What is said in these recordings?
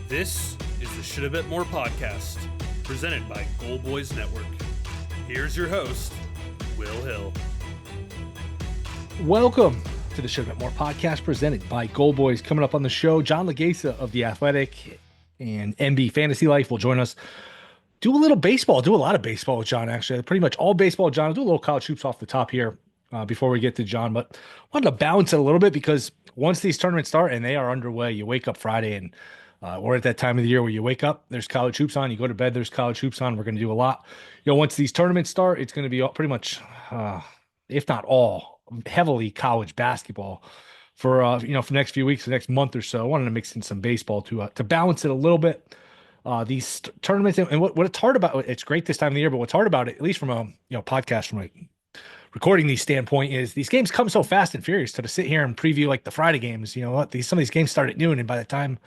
This is the Shoulda Bet More podcast, presented by Goal Boys Network. Here's your host, Will Hill. Welcome to the Shoulda Bet More podcast, presented by Goal Boys. Coming up on the show, John Laghezza of The Athletic and MB Fantasy Life will join us. Do a little baseball, do a lot of baseball with John, actually. Pretty much all baseball with John. I'll do a little college hoops off the top here before we get to John, but I wanted to balance it a little bit because once these tournaments start, and they are underway, you wake up Friday and we're at that time of the year where you wake up, there's college hoops on, you go to bed, there's college hoops on. We're going to do a lot. Once these tournaments start, it's going to be pretty much, if not all, heavily college basketball for for the next few weeks, the next month or so. I wanted to mix in some baseball to balance it a little bit. These tournaments, and what it's hard about, it's great this time of the year, but what's hard about it, at least from a podcast, from a recording these standpoint, is these games come so fast and furious. To sit here and preview like the Friday games, some of these games start at noon, and by the time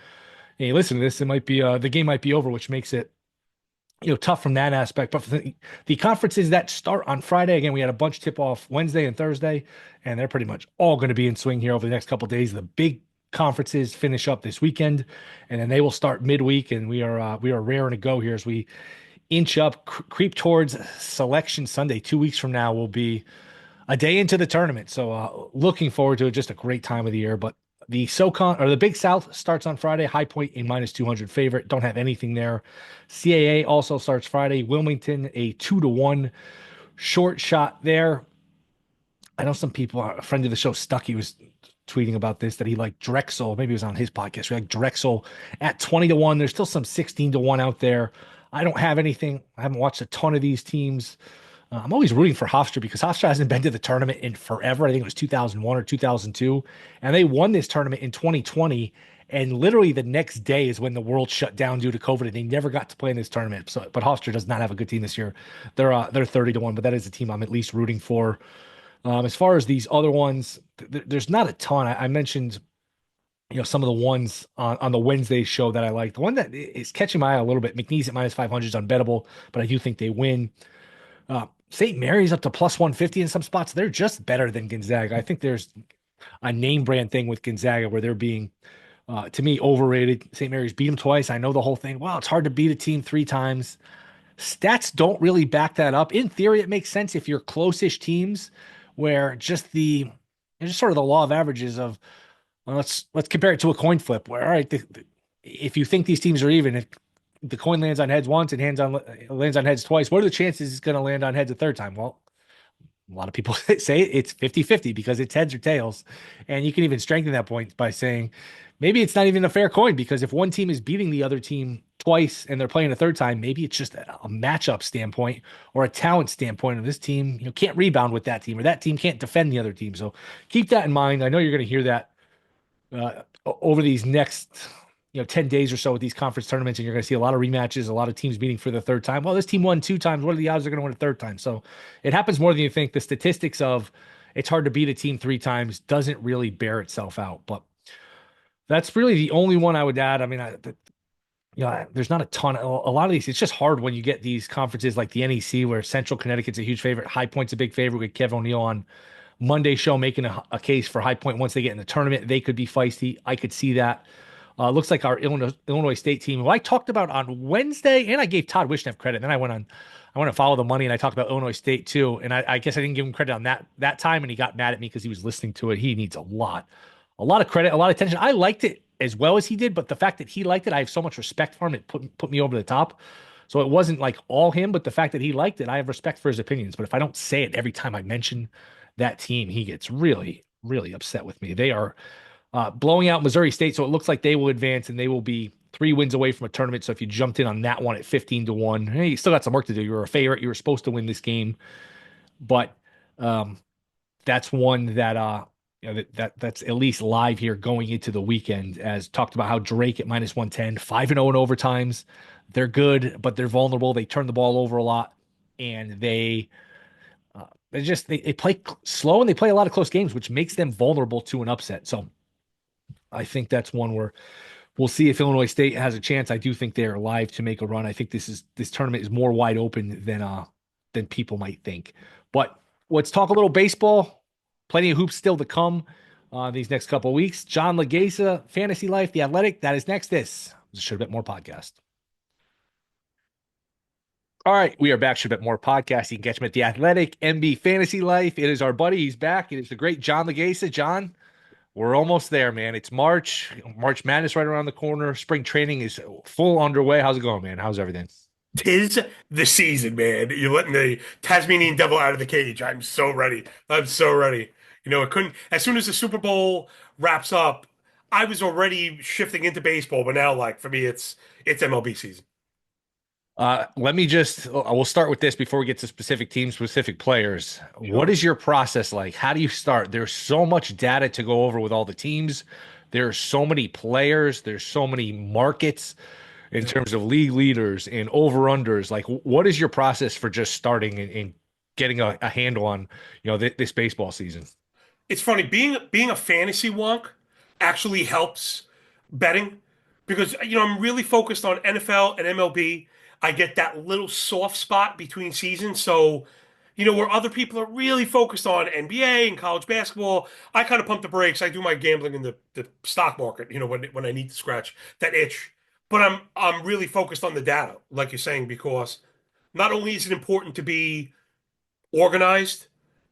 you listen to this, it might be the game might be over, which makes it tough from that aspect. But for the conferences that start on Friday, again, we had a bunch tip off Wednesday and Thursday, and they're pretty much all going to be in swing here over the next couple of days. The big conferences finish up this weekend, and then they will start midweek, and we are raring to go here as we inch up, creep towards Selection Sunday. 2 weeks from now will be a day into the tournament, so looking forward to it. Just a great time of the year. But the SoCon, or the Big South, starts on Friday. High Point a -200 favorite. Don't have anything there. CAA also starts Friday. Wilmington a 2-1 short shot there. I know some people, a friend of the show, Stucky, was tweeting about this, that he liked Drexel. Maybe it was on his podcast. We like Drexel at 20-1. There's still some 16-1 out there. I don't have anything. I haven't watched a ton of these teams. I'm always rooting for Hofstra because Hofstra hasn't been to the tournament in forever. I think it was 2001 or 2002. And they won this tournament in 2020. And literally the next day is when the world shut down due to COVID, and they never got to play in this tournament. So, but Hofstra does not have a good team this year. They're 30-1, but that is a team I'm at least rooting for. As far as these other ones, there's not a ton. I mentioned, some of the ones on the Wednesday show that I like. The one that is catching my eye a little bit, McNeese at -500 is unbettable, but I do think they win. St. Mary's up to +150 in some spots. They're just better than Gonzaga. I think there's a name brand thing with Gonzaga where they're being, to me, overrated. St. Mary's beat them twice. I know the whole thing. Well, it's hard to beat a team 3 times. Stats don't really back that up. In theory, it makes sense if you're close-ish teams where just sort of the law of averages of, well, let's compare it to a coin flip where, all right, if you think these teams are even, if the coin lands on heads once and lands on heads twice, what are the chances it's going to land on heads a third time? Well, a lot of people say it's 50-50 because it's heads or tails. And you can even strengthen that point by saying maybe it's not even a fair coin, because if one team is beating the other team twice and they're playing a third time, maybe it's just a matchup standpoint or a talent standpoint of this team, can't rebound with that team, or that team can't defend the other team. So keep that in mind. I know you're going to hear that over these next 10 days or so with these conference tournaments, and you're going to see a lot of rematches, a lot of teams meeting for the third time. Well, this team won 2 times. What are the odds they're going to win a third time? So it happens more than you think. The statistics of it's hard to beat a team 3 times doesn't really bear itself out. But that's really the only one I would add. I mean, there's not a ton. A lot of these, it's just hard when you get these conferences like the NEC where Central Connecticut's a huge favorite. High Point's a big favorite with Kev O'Neill on Monday show making a case for High Point. Once they get in the tournament, they could be feisty. I could see that. Looks like our Illinois State team, who I talked about on Wednesday, and I gave Todd Wishnev credit. Then I went to follow the money, and I talked about Illinois State too. And I guess I didn't give him credit on that time, and he got mad at me because he was listening to it. He needs a lot of credit, a lot of attention. I liked it as well as he did, but the fact that he liked it, I have so much respect for him. It put me over the top. So it wasn't like all him, but the fact that he liked it, I have respect for his opinions. But if I don't say it every time I mention that team, he gets really, really upset with me. They are blowing out Missouri State, so it looks like they will advance, and they will be 3 wins away from a tournament. So if you jumped in on that one at 15-1, hey, you still got some work to do. You were a favorite. You were supposed to win this game, but that's one that that's at least live here going into the weekend. As talked about how Drake at -110, 5-0 in overtimes. They're good, but they're vulnerable. They turn the ball over a lot, and they play slow, and they play a lot of close games, which makes them vulnerable to an upset. So I think that's one where we'll see if Illinois State has a chance. I do think they are live to make a run. I think this tournament is more wide open than people might think. But let's talk a little baseball. Plenty of hoops still to come these next couple of weeks. John Laghezza, Fantasy Life, The Athletic. That is next. This the Shoulda Bet More podcast. All right, we are back. Shoulda Bet More podcast. You can catch him at the Athletic MB Fantasy Life. It is our buddy. He's back. It is the great John Laghezza. John, we're almost there, man. It's March. March Madness right around the corner. Spring training is full underway. How's it going, man? How's everything? Tis the season, man. You're letting the Tasmanian devil out of the cage. I'm so ready. I'm so ready. It couldn't, as soon as the Super Bowl wraps up, I was already shifting into baseball, but now, like, for me, it's MLB season. Let me just, we'll start with this before we get to specific teams, specific players. What is your process like? How do you start? There's so much data to go over with all the teams. There are so many players. There's so many markets in terms of league leaders and over-unders. Like, what is your process for just starting and getting a handle on, this baseball season? It's funny, being a fantasy wonk actually helps betting because I'm really focused on NFL and MLB. I get that little soft spot between seasons. So, where other people are really focused on NBA and college basketball, I kind of pump the brakes. I do my gambling in the stock market, when I need to scratch that itch. But I'm really focused on the data, like you're saying, because not only is it important to be organized,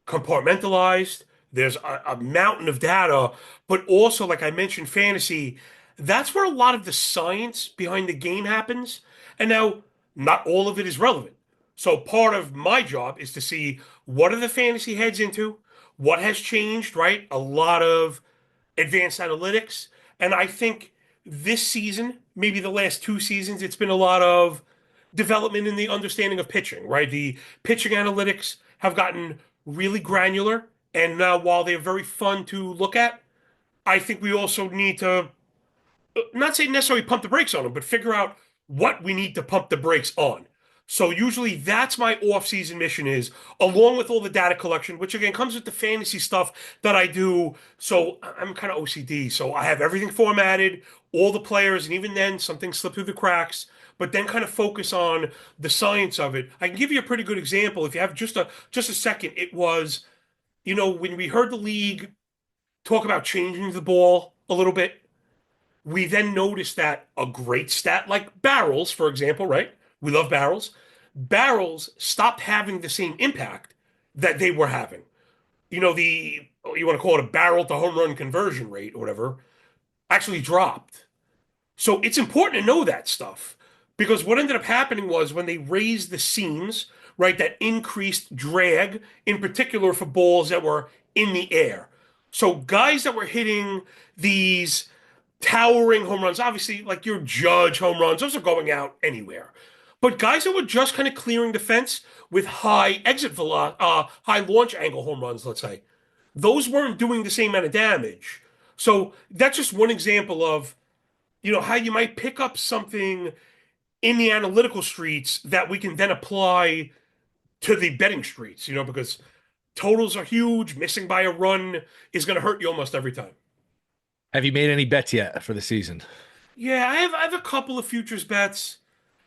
compartmentalized. There's a mountain of data, but also, like I mentioned, fantasy, that's where a lot of the science behind the game happens. And now, not all of it is relevant. So part of my job is to see what are the fantasy heads into, what has changed, right? A lot of advanced analytics. And I think this season, maybe the last two seasons, it's been a lot of development in the understanding of pitching, right? The pitching analytics have gotten really granular. And now, while they're very fun to look at, I think we also need to not say necessarily pump the brakes on them, but figure out what we need to pump the brakes on. So usually that's my off-season mission is, along with all the data collection, which again comes with the fantasy stuff that I do. So I'm kind of OCD. So I have everything formatted, all the players, and even then some things slip through the cracks, but then kind of focus on the science of it. I can give you a pretty good example. If you have just a second, it was, when we heard the league talk about changing the ball a little bit, we then noticed that a great stat like barrels, for example, right? We love barrels. Barrels stopped having the same impact that they were having. You want to call it a barrel to home run conversion rate or whatever, actually dropped. So it's important to know that stuff because what ended up happening was when they raised the seams, right, that increased drag, in particular for balls that were in the air. So guys that were hitting these towering home runs, obviously like your Judge home runs, those are going out anywhere. But guys that were just kind of clearing the fence with high exit velocity, high launch angle home runs, let's say, those weren't doing the same amount of damage. So that's just one example of, how you might pick up something in the analytical streets that we can then apply to the betting streets, because totals are huge. Missing by a run is going to hurt you almost every time. Have you made any bets yet for the season? Yeah, I have a couple of futures bets.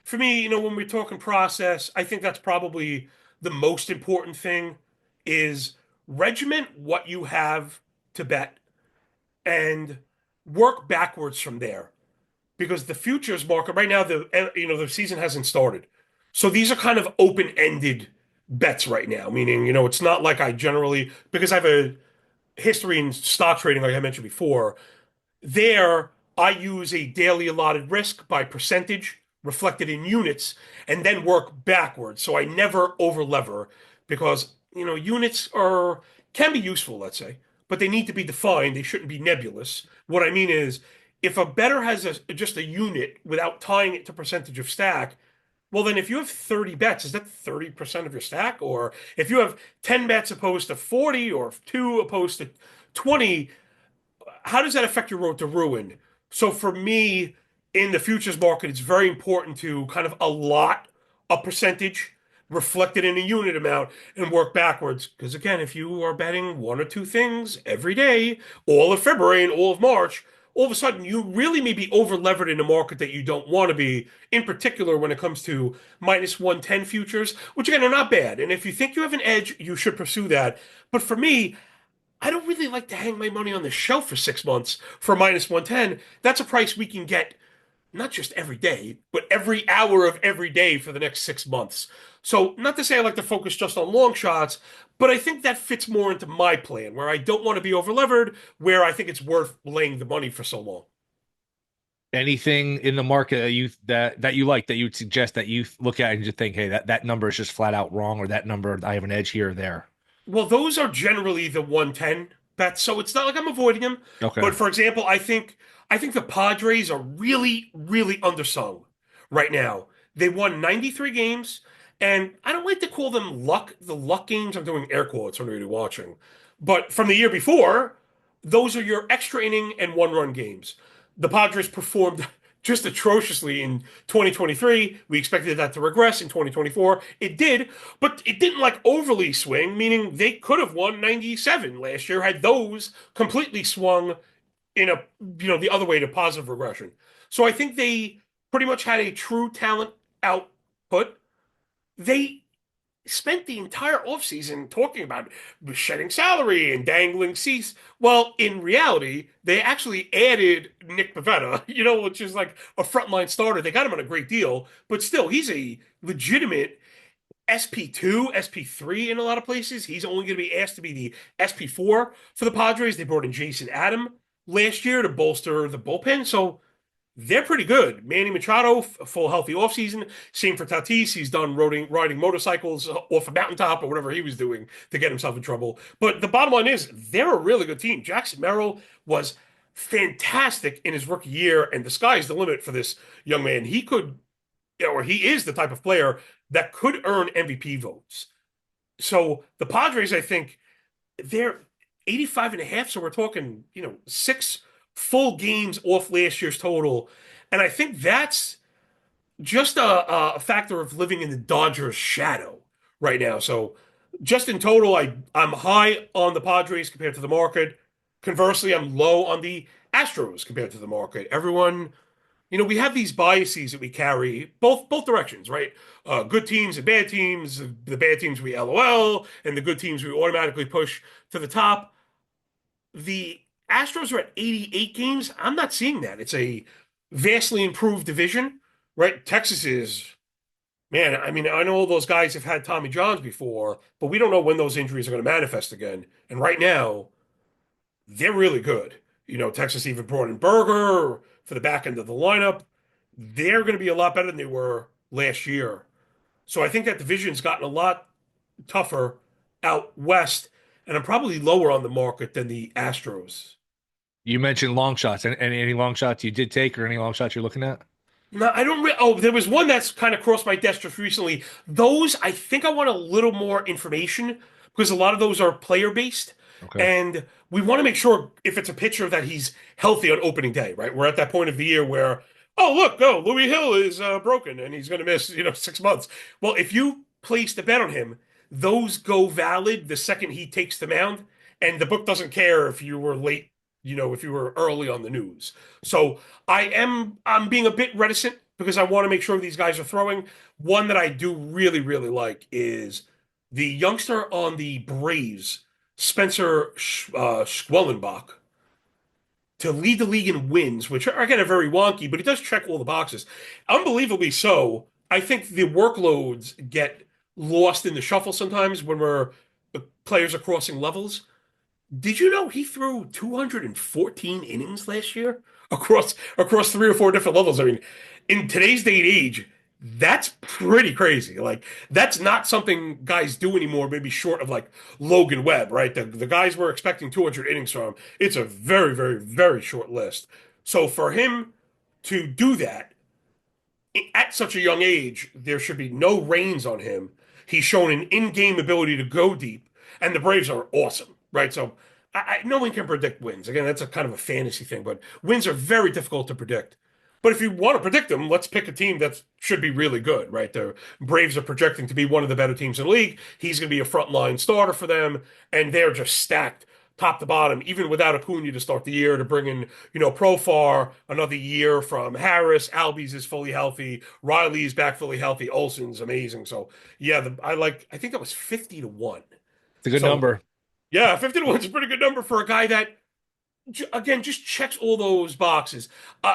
For me, when we're talking process, I think that's probably the most important thing is regiment what you have to bet and work backwards from there. Because the futures market right now, the season hasn't started. So these are kind of open-ended bets right now, meaning, it's not like I generally, because I have a history in stock trading, like I mentioned before, there, I use a daily allotted risk by percentage reflected in units and then work backwards. So I never overlever because, units can be useful, let's say, but they need to be defined. They shouldn't be nebulous. What I mean is if a bettor has just a unit without tying it to percentage of stack, well, then if you have 30 bets, is that 30% of your stack? Or if you have 10 bets opposed to 40 or 2 opposed to 20, how does that affect your road to ruin? So for me, in the futures market, it's very important to kind of allot a percentage reflected in a unit amount and work backwards. Because again, if you are betting one or two things every day, all of February and all of March, all of a sudden you really may be over levered in a market that you don't want to be, in particular when it comes to minus 110 futures, which again are not bad. And if you think you have an edge, you should pursue that. But for me, I don't really like to hang my money on the shelf for 6 months for minus 110. That's a price we can get not just every day, but every hour of every day for the next 6 months. So, not to say I like to focus just on long shots, but I think that fits more into my plan where I don't want to be overlevered, where I think it's worth laying the money for so long. Anything in the market that you like that you would suggest that you look at and just think, hey, that number is just flat out wrong, or that number I have an edge here or there. Well, those are generally the 110 bets, so it's not like I'm avoiding them. Okay. But for example, I think the Padres are really, really undersung right now. They won 93 games, and I don't like to call them the luck games. I'm doing air quotes when you're watching. But from the year before, those are your extra inning and one-run games. The Padres performed just atrociously in 2023. We expected that to regress in 2024. It did, but it didn't like overly swing, meaning they could have won 97 last year had those completely swung in the other way to positive regression. So I think they pretty much had a true talent output. They spent the entire offseason talking about shedding salary and dangling seats. Well, in reality, they actually added Nick Pivetta, which is like a frontline starter. They got him on a great deal, but still, he's a legitimate SP2, SP3 in a lot of places. He's only going to be asked to be the SP4 for the Padres. They brought in Jason Adam last year to bolster the bullpen. So they're pretty good. Manny Machado, a full healthy offseason. Same for Tatis. He's done riding motorcycles off a mountaintop or whatever he was doing to get himself in trouble. But the bottom line is, they're a really good team. Jackson Merrill was fantastic in his rookie year, and the sky's the limit for this young man. He could, or he is the type of player that could earn MVP votes. So the Padres, I think, they're 85 and a half. So we're talking, 6 full games off last year's total. And I think that's just a factor of living in the Dodgers' shadow right now. So just in total, I'm high on the Padres compared to the market. Conversely, I'm low on the Astros compared to the market. Everyone, we have these biases that we carry both directions, right? Good teams and bad teams. The bad teams we LOL, and the good teams we automatically push to the top. The Astros are at 88 games. I'm not seeing that. It's a vastly improved division, right? Texas is, man, I mean, I know all those guys have had Tommy Johns before, but we don't know when those injuries are going to manifest again. And right now, they're really good. Texas even brought in Berger for the back end of the lineup. They're going to be a lot better than they were last year. So I think that division's gotten a lot tougher out west, and I'm probably lower on the market than the Astros. You mentioned long shots. Any long shots you did take, or any long shots you're looking at? No, I don't. Oh, there was one that's kind of crossed my desk just recently. Those, I think I want a little more information because a lot of those are player based, Okay. and we want to make sure if it's a pitcher that he's healthy on opening day. Right, we're at that point of the year where, oh look, Louis Hill is broken and he's going to miss 6 months. Well, if you placed a bet on him, those go valid the second he takes the mound, and the book doesn't care if you were late, if you were early on the news. So I'm being a bit reticent because I want to make sure these guys are throwing. One that I do really, really like is the youngster on the Braves, Spencer Schwellenbach, to lead the league in wins, which are again are very wonky, but he does check all the boxes. Unbelievably so. I think the workloads get lost in the shuffle sometimes when the players are crossing levels. Did you know he threw 214 innings last year across 3 or 4 different levels? I mean, in today's day and age, that's pretty crazy. Like that's not something guys do anymore, maybe short of like Logan Webb, right? The guys we're expecting 200 innings from, it's a very, very, very short list. So for him to do that at such a young age, there should be no reins on him. He's shown an in-game ability to go deep, and the Braves are awesome, right? So no one can predict wins. Again, that's a kind of a fantasy thing, but wins are very difficult to predict. But if you want to predict them, let's pick a team that should be really good, right? The Braves are projecting to be one of the better teams in the league. He's going to be a frontline starter for them, and they're just stacked top to bottom, even without Acuna to start the year, to bring in, Profar, another year from Harris. Albies is fully healthy. Riley's back fully healthy. Olson's amazing. So, yeah, I think that was 50 to 1. It's a good So, number. yeah, 50 to 1 is a pretty good number for a guy that again, just checks all those boxes.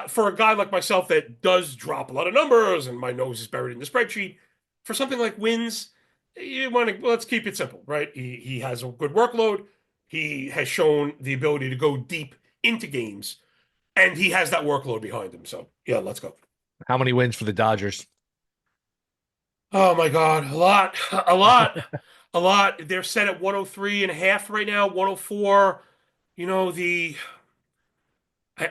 For a guy like myself that does drop a lot of numbers and my nose is buried in the spreadsheet, for something like wins, you want to let's keep it simple, right? He has a good workload. He has shown the ability to go deep into games, and he has that workload behind him. So yeah, let's go. How many wins for the Dodgers? Oh my God, a lot, a lot, a lot. They're set at 103 and a half right now, 104. You know, I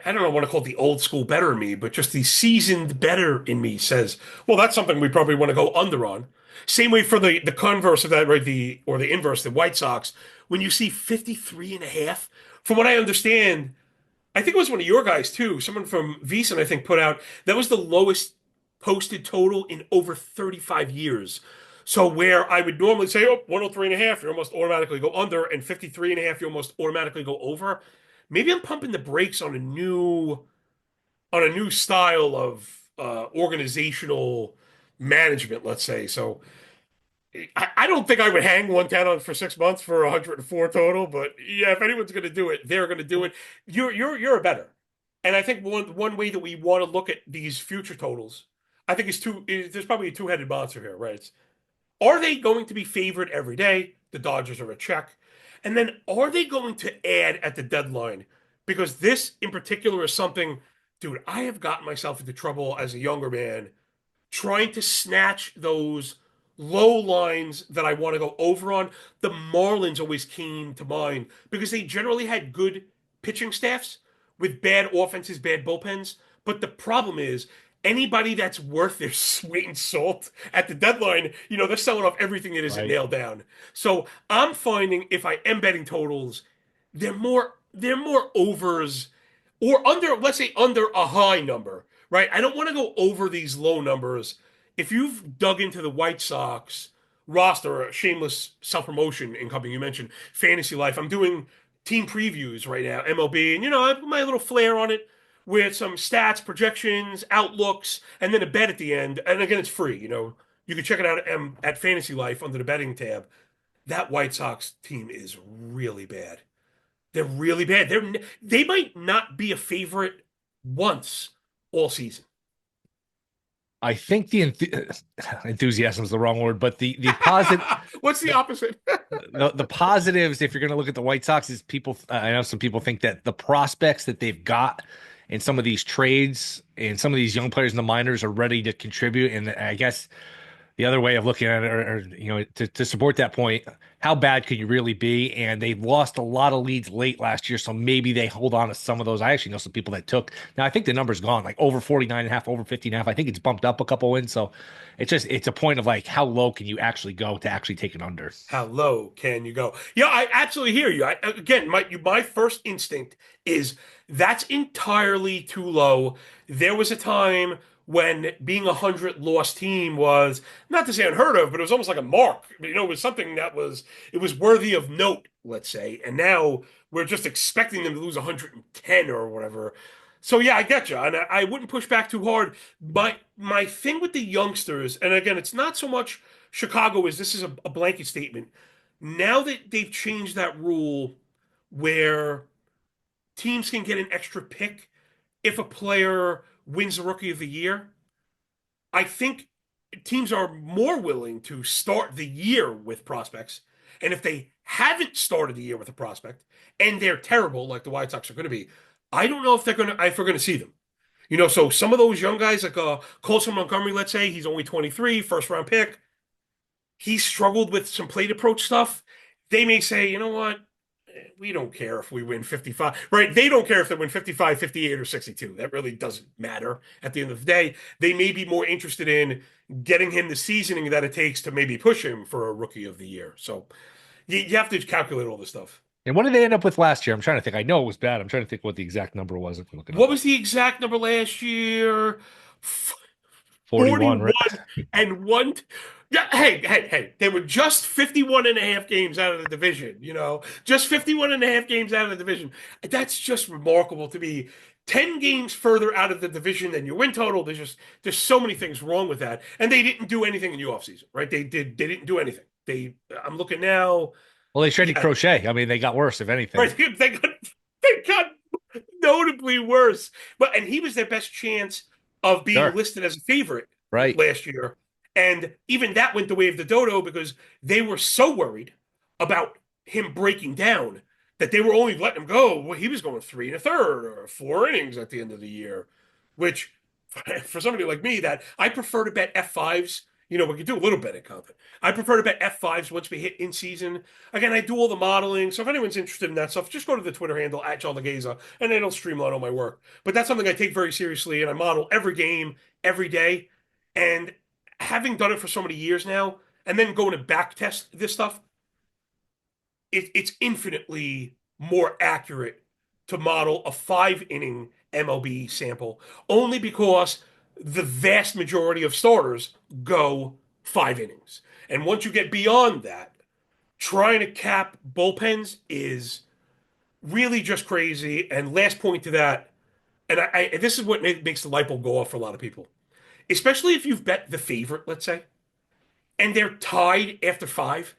don't know what to call it, the old school better in me, but just the seasoned better in me says, well, that's something we probably want to go under on. Same way for the converse of that, right? Or the inverse, the White Sox. When you see 53 and a half, from what I understand, I think it was one of your guys too. Someone from VEASAN, I think, put out that was the lowest posted total in over 35 years. So where I would normally say, oh, 103 and a half, you almost automatically go under, and 53 and a half, you almost automatically go over. Maybe I'm pumping the brakes on a new style of organizational management, let's say. So I don't think I would hang 110 on for 6 months for 104 total, but yeah, if anyone's going to do it, they're going to do it. You're a better, and I think one way that we want to look at these future totals, I think there's probably a two-headed monster here, right? Are they going to be favored every day? The Dodgers are a check. And then are they going to add at the deadline? Because this in particular is something, dude, I have gotten myself into trouble as a younger man trying to snatch those low lines that I want to go over on. The Marlins always came to mind because they generally had good pitching staffs with bad offenses, bad bullpens. But the problem is, anybody that's worth their weight in salt at the deadline, they're selling off everything that isn't Right. nailed down. So I'm finding if I am betting totals, they're more overs or under, let's say under a high number, right? I don't want to go over these low numbers. If you've dug into the White Sox roster, shameless self-promotion incoming, you mentioned Fantasy Life. I'm doing team previews right now, MLB, and I have my little flair on it with some stats, projections, outlooks, and then a bet at the end. And again, it's free. You can check it out at Fantasy Life under the betting tab. That White Sox team is really bad. They're really bad. They might not be a favorite once all season. I think enthusiasm is the wrong word, but the positive. What's the opposite? The positives, if you're going to look at the White Sox, is people. I know some people think that the prospects that they've got in some of these trades and some of these young players in the minors are ready to contribute. And I guess the other way of looking at it, or to support that point, how bad could you really be? And they lost a lot of leads late last year, so maybe they hold on to some of those. I actually know some people that took. Now I think the number's gone, like over 49 and a half, over 50 and a half. I think it's bumped up a couple wins. So it's a point of like, how low can you actually go to actually take it under? How low can you go? Yeah, I absolutely hear you. Again, my first instinct is that's entirely too low. There was a time when being 100 loss team was not to say unheard of, but it was almost like a mark. It was something it was worthy of note, let's say. And now we're just expecting them to lose 110 or whatever. So yeah, I get you, and I wouldn't push back too hard. But my thing with the youngsters, and again, it's not so much Chicago is this is a blanket statement. Now that they've changed that rule where teams can get an extra pick if a player wins the Rookie of the Year, I think teams are more willing to start the year with prospects. And if they haven't started the year with a prospect and they're terrible, like the White Sox are going to be, I don't know if we're going to see them. So some of those young guys like Colson Montgomery, let's say, he's only 23, first round pick. He struggled with some plate approach stuff. They may say, you know what? We don't care if we win 55, right? They don't care if they win 55, 58, or 62. That really doesn't matter at the end of the day. They may be more interested in getting him the seasoning that it takes to maybe push him for a Rookie of the Year. So you have to calculate all this stuff. And what did they end up with last year? I'm trying to think. I know it was bad. I'm trying to think what the exact number was. If we look it What up. was the exact number last year? 41, right? and one. Yeah, hey. They were just 51 and a half games out of the division, just 51 and a half games out of the division. That's just remarkable to me. 10 games further out of the division than your win total. There's so many things wrong with that. And they didn't do anything in the offseason, right? They didn't do anything. I'm looking now. Well, they traded Crochet. I mean, they got worse, if anything. Right, they got notably worse. And he was their best chance of being Sure. listed as a favorite Right. last year. And even that went the way of the dodo because they were so worried about him breaking down that they were only letting him go. Well, he was going 3 1/3 or 4 innings at the end of the year, which for somebody like me, that I prefer to bet F5s. We could do a little betting content. I prefer to bet F5s once we hit in season. Again, I do all the modeling. So if anyone's interested in that stuff, just go to the Twitter handle at John Laghezza and it'll streamline all my work. But that's something I take very seriously and I model every game, every day. And having done it for so many years now, and then going to back test this stuff, it's infinitely more accurate to model a 5 inning MLB sample only because the vast majority of starters go 5 innings. And once you get beyond that, trying to cap bullpens is really just crazy. And last point to that, and this is what makes the light bulb go off for a lot of people, especially if you've bet the favorite, let's say, and they're tied after five.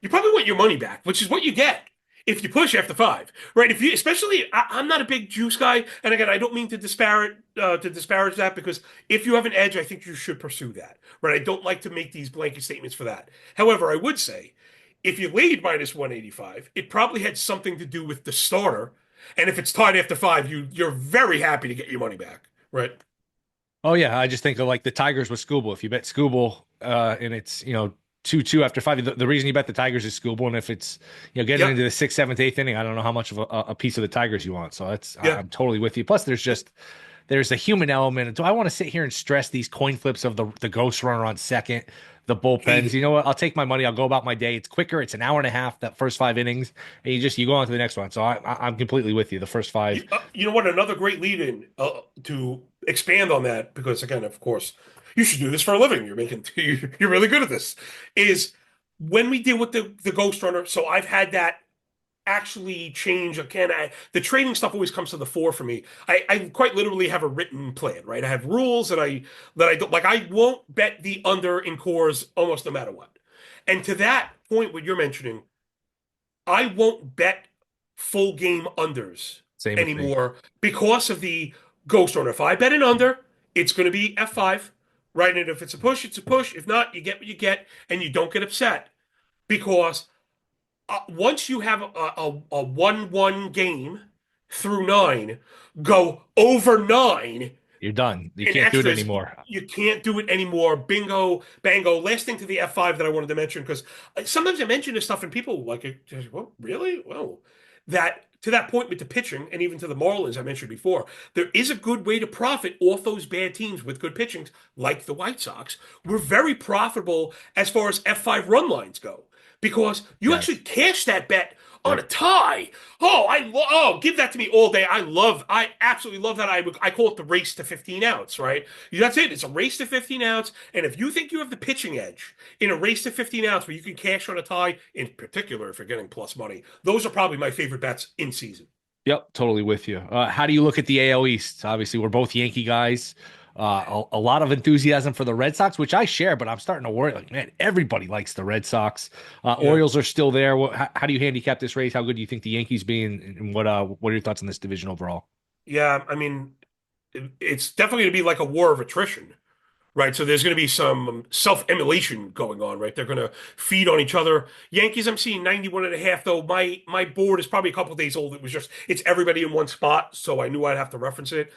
You probably want your money back, which is what you get if you push after five, right? If you, especially, I'm not a big juice guy, and again, I don't mean to disparage that because if you have an edge, I think you should pursue that, right? I don't like to make these blanket statements for that. However, I would say if you laid minus 185, it probably had something to do with the starter, and if it's tied after five, you're very happy to get your money back, right? Oh yeah, I just think of like the Tigers with Scooble. If you bet Scooble, and it's 2-2 after five, the reason you bet the Tigers is Scooble, and if it's getting Yep. into the sixth, seventh, eighth inning, I don't know how much of a piece of the Tigers you want. So Yeah. I'm totally with you. Plus, there's a human element. Do I want to sit here and stress these coin flips of the ghost runner on second, the Hate bullpens? it. You know what? I'll take my money. I'll go about my day. It's quicker. It's an hour and a half that first 5 innings, and you go on to the next one. So I'm completely with you. The first five. You know what? Another great lead in to expand on that, because again, of course, you should do this for a living. You're really good at this. Is when we deal with the Ghost Runner. So I've had that actually change again. The trading stuff always comes to the fore for me. I quite literally have a written plan, right? I have rules that I don't like. I won't bet the under in cores almost no matter what. And to that point, what you're mentioning, I won't bet full game unders Same with me. anymore because of the Ghost Runner. If I bet an under, it's going to be F5, right? And if it's a push, it's a push. If not, you get what you get, and you don't get upset because once you have a 1-1 game through nine, go over nine You're done. You in can't do it extras, anymore. you can't do it anymore. Bingo, bango. Last thing to the F5 that I wanted to mention, because sometimes I mention this stuff and people like it. Well, really? Well, that to that point with the pitching and even to the Marlins I mentioned before, there is a good way to profit off those bad teams with good pitching, like the White Sox. We're very profitable as far as F5 run lines go because you actually Yes. cash that bet on a Yep. tie. Give that to me all day. I absolutely love that. I call it the race to 15 outs, right? That's it. It's a race to 15 outs. And if you think you have the pitching edge in a race to 15 outs where you can cash on a tie, in particular if you're getting plus money, those are probably my favorite bets in season. Yep, totally with you. How do you look at the AL East? Obviously, we're both Yankee guys. A lot of enthusiasm for the Red Sox, which I share, but I'm starting to worry. Like, man, everybody likes the Red Sox. Yeah. Orioles are still there. How do you handicap this race? How good do you think the Yankees be, and what are your thoughts on this division overall? Yeah. I mean, it's definitely going to be like a war of attrition. Right. So there's going to be some self-emulation going on, right? They're going to feed on each other. Yankees, I'm seeing 91.5, though. My board is probably a couple days old. It's everybody in one spot. So I knew I'd have to reference it.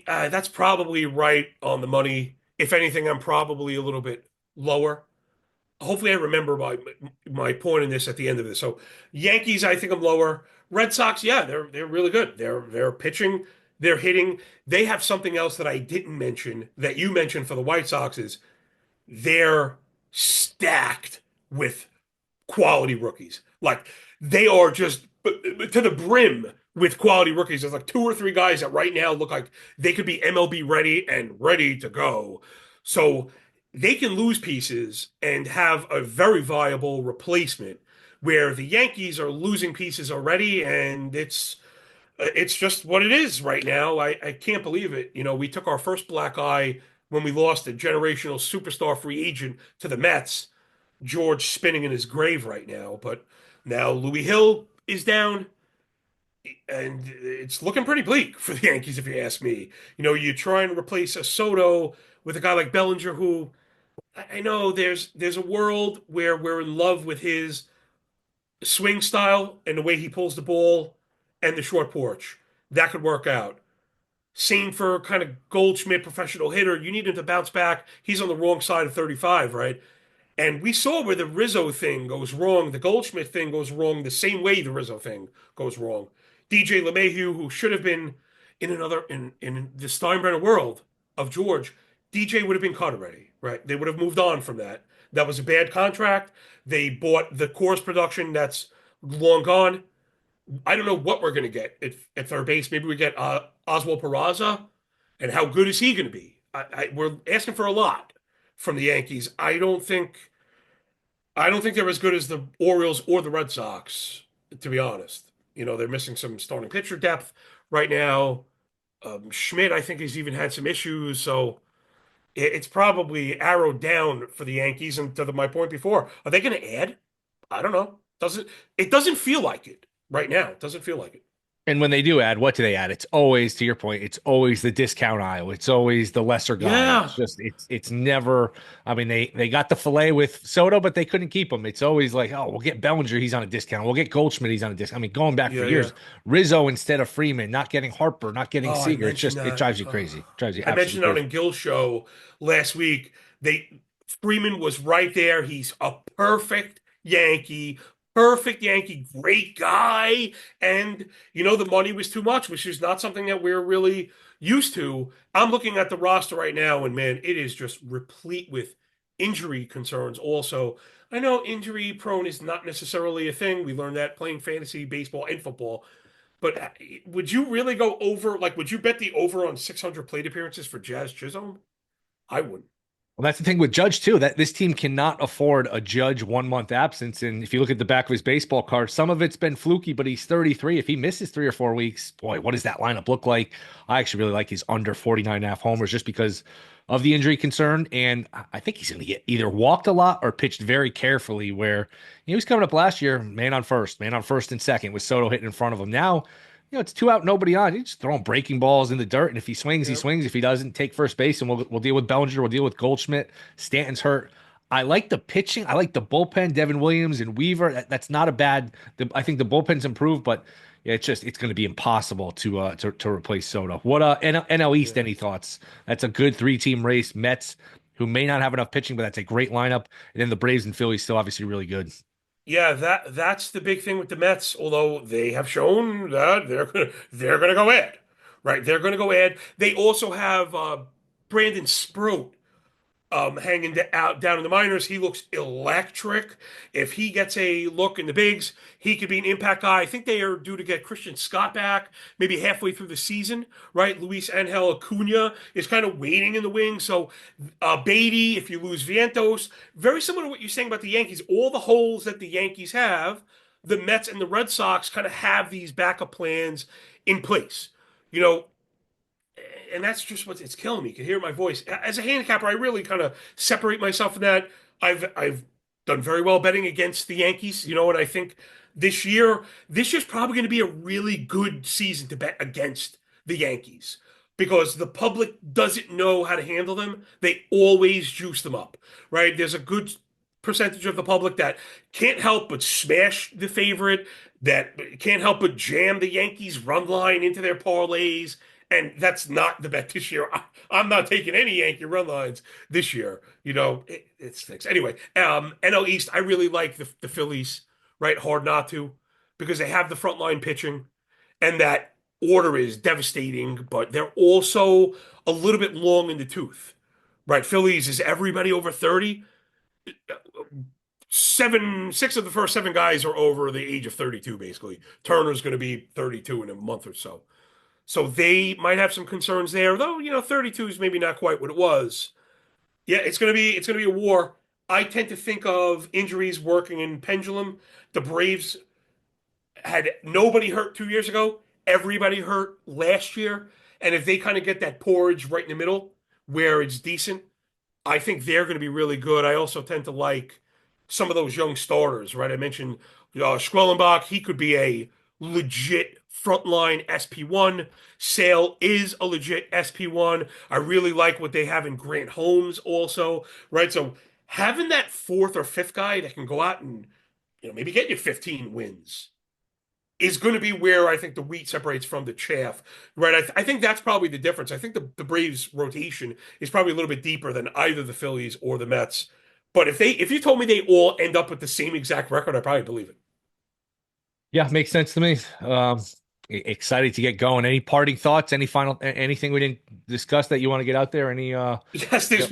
That's probably right on the money. If anything, I'm probably a little bit lower. Hopefully I remember my point in this at the end of this. So Yankees, I think I'm lower. Red Sox, yeah, they're really good. They're pitching, they're hitting. They have something else that I didn't mention that you mentioned for the White Sox is they're stacked with quality rookies. Like they are just to the brim with quality rookies. There's like two or three guys that right now look like they could be MLB ready and ready to go. So they can lose pieces and have a very viable replacement where the Yankees are losing pieces already and it's just what it is right now. I can't believe it. We took our first black eye when we lost a generational superstar free agent to the Mets. George spinning in his grave right now. But now Louis Hill is down. and it's looking pretty bleak for the Yankees, if you ask me. You try and replace a Soto with a guy like Bellinger, who I know there's a world where we're in love with his swing style and the way he pulls the ball and the short porch. That could work out. Same for kind of Goldschmidt, professional hitter. You need him to bounce back. He's on the wrong side of 35, right? And we saw where the Rizzo thing goes wrong, the Goldschmidt thing goes wrong, the same way the Rizzo thing goes wrong. DJ LeMahieu, who should have been in the Steinbrenner world of George, DJ would have been cut already, right? They would have moved on from that. That was a bad contract. They bought the Coors production that's long gone. I don't know what we're going to get at third base. Maybe we get Oswald Peraza, and how good is he going to be? We're asking for a lot from the Yankees. I don't think they're as good as the Orioles or the Red Sox, to be honest. They're missing some starting pitcher depth right now. Schmidt, I think, has even had some issues, so it's probably arrowed down for the Yankees. And my point before, are they going to add? I don't know. It doesn't feel like it right now. It doesn't feel like it. And when they do add, what do they add? It's always, to your point, it's always the discount aisle. It's always the lesser guy. Yeah. It's just, it's never. I mean, they got the fillet with Soto, but they couldn't keep him. It's always like, oh, we'll get Bellinger, he's on a discount. We'll get Goldschmidt, he's on a discount. I mean, going back for Yeah, years, yeah. Rizzo instead of Freeman, not getting Harper, not getting Oh, I Seager. It's mentioned just, it that. drives you crazy. It drives you I mentioned absolutely on crazy. a Gill show last week. Freeman was right there. He's a perfect Yankee, great guy. And the money was too much, which is not something that we're really used to. I'm looking at the roster right now, and man, it is just replete with injury concerns. Also, I know injury prone is not necessarily a thing. We learned that playing fantasy baseball and football. But would you really go over? Like, would you bet the over on 600 plate appearances for Jazz Chisholm? I wouldn't. Well, that's the thing with Judge too, that this team cannot afford a Judge 1 month absence. And if you look at the back of his baseball card, some of it's been fluky, but he's 33. If he misses 3 or 4 weeks, boy, what does that lineup look like? I actually really like his under 49.5 homers just because of the injury concern. And I think he's going to get either walked a lot or pitched very carefully, where he was coming up last year, man on first and second with Soto hitting in front of him. Now, it's 2 out, nobody on. He's just throwing breaking balls in the dirt, and if he swings, he Yep. swings. If he doesn't, take first base, and we'll deal with Bellinger. We'll deal with Goldschmidt. Stanton's hurt. I like the pitching. I like the bullpen. Devin Williams and Weaver. That's not a bad. I think the bullpen's improved, but yeah, it's going to be impossible to replace Soto. What NL East? Yeah. Any thoughts? That's a good 3-team race. Mets, who may not have enough pitching, but that's a great lineup. And then the Braves and Phillies still obviously really good. Yeah, that's the big thing with the Mets. Although they have shown that they're gonna go add, right? They're gonna go add. They also have Brandon Sproat hanging out down in the minors. He looks electric. If he gets a look in the bigs, he could be an impact guy. I think they are due to get Christian Scott back maybe halfway through the season, right? Luis Angel Acuna is kind of waiting in the wings. So Beatty, if you lose Vientos, very similar to what you're saying about the Yankees. All the holes that the Yankees have, the Mets and the Red Sox kind of have these backup plans in place. You know, and that's just it's killing me. You can hear my voice. As a handicapper, I really kind of separate myself from that. I've done very well betting against the Yankees, and I think this year's probably going to be a really good season to bet against the Yankees because the public doesn't know how to handle them. They always juice them up, right? There's a good percentage of the public that can't help but smash the favorite, that can't help but jam the Yankees run line into their parlays. And that's not the bet this year. I'm not taking any Yankee run lines this year. It stinks. Anyway, NL East, I really like the Phillies, right? Hard not to, because they have the frontline pitching, and that order is devastating, but they're also a little bit long in the tooth, right? Phillies is everybody over 30. 6 of the first 7 guys are over the age of 32, basically. Turner's going to be 32 in a month or so. So they might have some concerns there, though, 32 is maybe not quite what it was. Yeah, it's gonna be a war. I tend to think of injuries working in pendulum. The Braves had nobody hurt 2 years ago, everybody hurt last year. And if they kind of get that porridge right in the middle where it's decent, I think they're going to be really good. I also tend to like some of those young starters, right? I mentioned Schwellenbach. He could be a legit frontline SP1. Sale is a legit SP1. I really like what they have in Grant Holmes also, right? So having that fourth or fifth guy that can go out and maybe get you 15 wins is going to be where I think the wheat separates from the chaff, right? I think that's probably the difference. I think the Braves rotation is probably a little bit deeper than either the Phillies or the Mets. But if you told me they all end up with the same exact record, I probably believe it. Yeah, makes sense to me. Excited to get going. Any parting thoughts? Anything we didn't discuss that you want to get out there? Yes, Yep, there's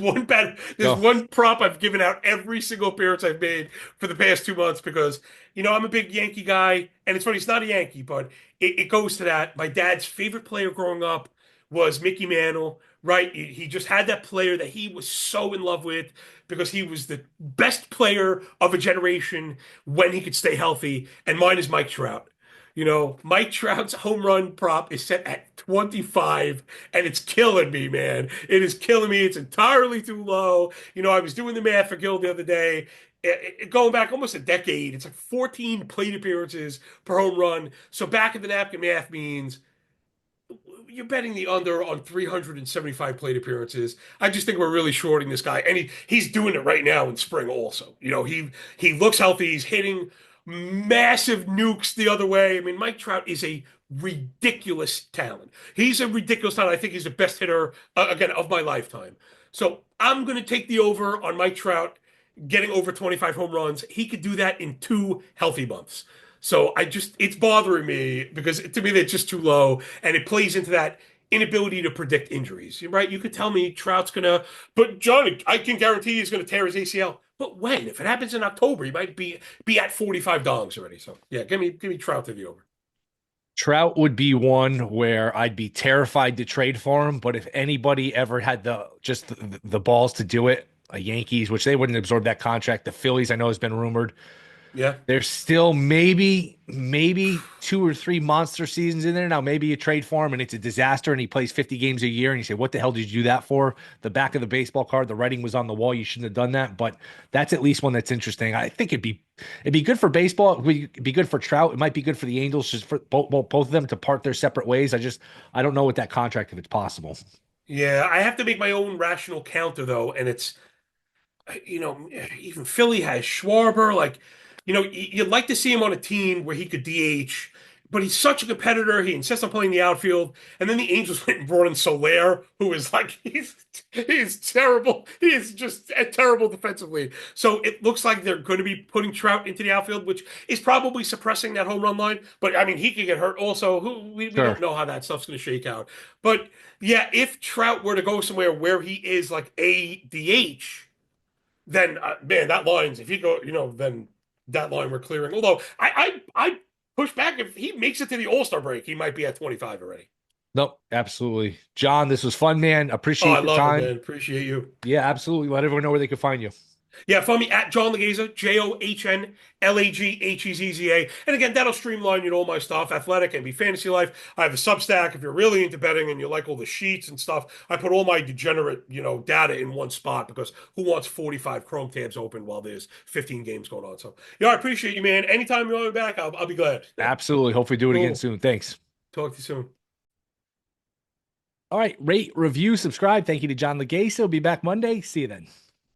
go. one prop I've given out every single appearance I've made for the past 2 months because I'm a big Yankee guy, and it's funny, it's not a Yankee, but it goes to that. My dad's favorite player growing up was Mickey Mantle, right? He just had that player that he was so in love with because he was the best player of a generation when he could stay healthy, and mine is Mike Trout. Mike Trout's home run prop is set at 25, and it's killing me, man. It is killing me. It's entirely too low. I was doing the math for Gil the other day. Going back almost a decade, it's like 14 plate appearances per home run. So back of the napkin math means you're betting the under on 375 plate appearances. I just think we're really shorting this guy, and he's doing it right now in spring. Also, he looks healthy. He's hitting massive nukes the other way. I mean, Mike Trout is a ridiculous talent. He's a ridiculous talent. I think he's the best hitter again of my lifetime. So I'm going to take the over on Mike Trout getting over 25 home runs. He could do that in 2 healthy months. So it's bothering me because to me, they're just too low. And it plays into that inability to predict injuries, right? You could tell me Trout's but Johnny, I can guarantee he's gonna tear his ACL. But when? If it happens in October, he might be at 45 dollars already. So yeah, give me Trout to the over. Trout would be one where I'd be terrified to trade for him, but if anybody ever had the balls to do it, a Yankees, which they wouldn't absorb that contract. The Phillies, I know, has been rumored. Yeah. There's still maybe 2 or 3 monster seasons in there. Now, maybe you trade for him and it's a disaster and he plays 50 games a year and you say, what the hell did you do that for? The back of the baseball card, the writing was on the wall. You shouldn't have done that. But that's at least one that's interesting. I think it'd be good for baseball. It'd be good for Trout. It might be good for the Angels, just for both of them to part their separate ways. I don't know what that contract, if it's possible. Yeah, I have to make my own rational counter though, and it's even Philly has Schwarber. Like, you'd like to see him on a team where he could DH, but he's such a competitor. He insists on playing the outfield. And then the Angels went and brought in Soler, who is like, he's terrible. He is just terrible defensively. So it looks like they're going to be putting Trout into the outfield, which is probably suppressing that home run line. But I mean, he could get hurt also. We Sure. don't know how that stuff's going to shake out. But yeah, if Trout were to go somewhere where he is like a DH, then man, that line's if you go, then that line we're clearing. Although I push back if he makes it to the All-Star break, he might be at 25 already. Nope, absolutely. John, this was fun, man. Oh, I Appreciate the love it, time. man. Appreciate you. Yeah, absolutely. Let everyone know where they can find you. Yeah, find me at John Laghezza, JohnLaghezza. And again, that'll streamline all my stuff, athletic and be fantasy life. I have a Substack. If you're really into betting and you like all the sheets and stuff, I put all my degenerate, data in one spot because who wants 45 Chrome tabs open while there's 15 games going on? So, yeah, I appreciate you, man. Anytime you want me back, I'll be glad. Yeah, Absolutely. Hopefully do it again cool. soon. Thanks. Talk to you soon. All right. Rate, review, subscribe. Thank you to John Laghezza. We'll be back Monday. See you then.